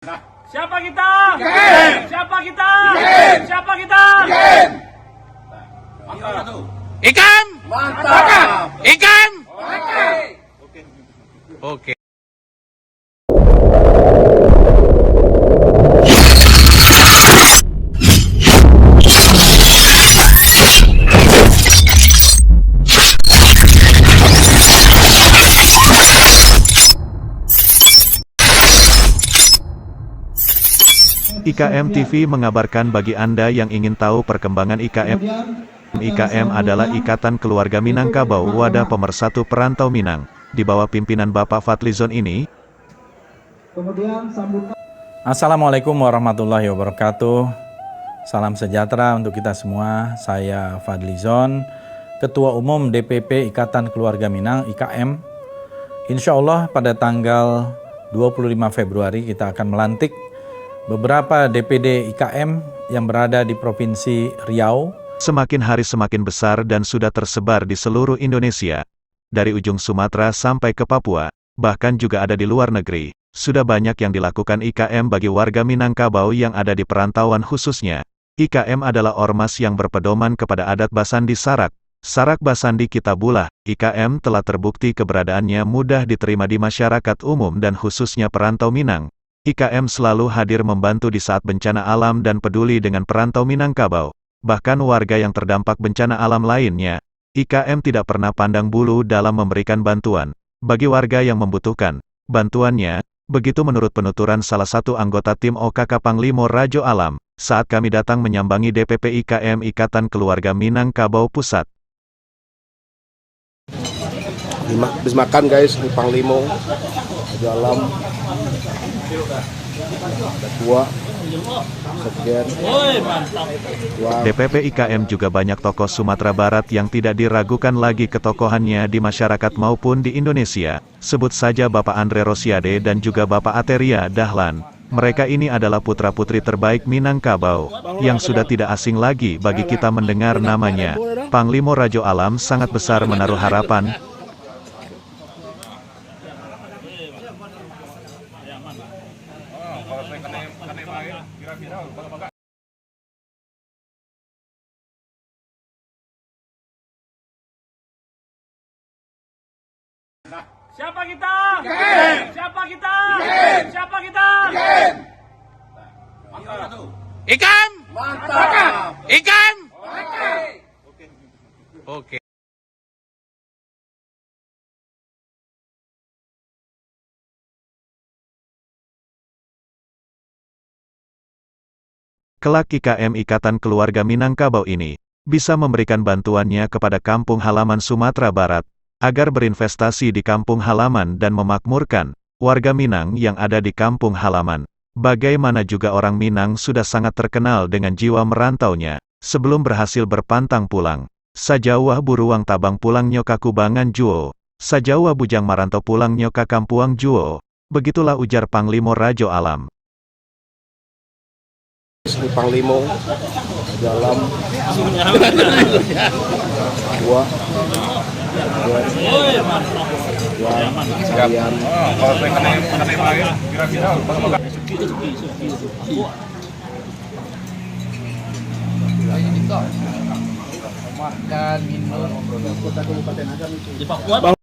Siapa kita? Siapa kita? Siapa kita? Ikam! Mantap! Ikam! Oke. IKM TV mengabarkan bagi Anda yang ingin tahu perkembangan IKM. IKM adalah Ikatan Keluarga Minangkabau, wadah pemersatu perantau Minang. Di bawah pimpinan Bapak Fadlizon ini. Assalamualaikum warahmatullahi wabarakatuh. Salam sejahtera untuk kita semua. Saya Fadlizon, Ketua Umum DPP Ikatan Keluarga Minang, IKM. Insya Allah pada tanggal 25 Februari kita akan melantik beberapa DPD IKM yang berada di Provinsi Riau. Semakin hari semakin besar dan sudah tersebar di seluruh Indonesia. Dari ujung Sumatera sampai ke Papua, bahkan juga ada di luar negeri. Sudah banyak yang dilakukan IKM bagi warga Minangkabau yang ada di perantauan khususnya. IKM adalah ormas yang berpedoman kepada adat Basandi Sarak. Sarak Basandi Kitabulah. IKM telah terbukti keberadaannya mudah diterima di masyarakat umum dan khususnya perantau Minang. IKM selalu hadir membantu di saat bencana alam dan peduli dengan perantau Minangkabau. Bahkan warga yang terdampak bencana alam lainnya, IKM tidak pernah pandang bulu dalam memberikan bantuan bagi warga yang membutuhkan bantuannya. Begitu menurut penuturan salah satu anggota tim OKK Panglimo Rajo Alam, saat kami datang menyambangi DPP IKM Ikatan Keluarga Minangkabau Pusat. Habis makan guys, ini Panglimo Rajo Alam, Ketua, Sekjen, DPP IKM juga banyak tokoh Sumatera Barat yang tidak diragukan lagi ketokohannya di masyarakat maupun di Indonesia. Sebut saja Bapak Andre Rosiade dan juga Bapak Ateria Dahlan. Mereka ini adalah putra-putri terbaik Minangkabau, yang sudah tidak asing lagi bagi kita mendengar namanya. Panglimo Rajo Alam sangat besar menaruh harapan Siapa kita? Siapa kita? Siapa kita? Ikam! mantap! Ikam! Oke. kelak IKM Ikatan Keluarga Minangkabau ini bisa memberikan bantuannya kepada kampung halaman Sumatera Barat, agar berinvestasi di kampung halaman dan memakmurkan warga Minang yang ada di kampung halaman. Bagaimana juga orang Minang sudah sangat terkenal dengan jiwa merantaunya, sebelum berhasil berpantang pulang. Sajawah buruang tabang pulang nyoka kubangan juo, sajawah bujang marantau pulang nyoka kampuang juo. Begitulah ujar Panglimo Rajo Alam. Ini Panglimo Rajo Alam, Ketua, Sekjen, makan, minum, kota kabupaten Agam itu.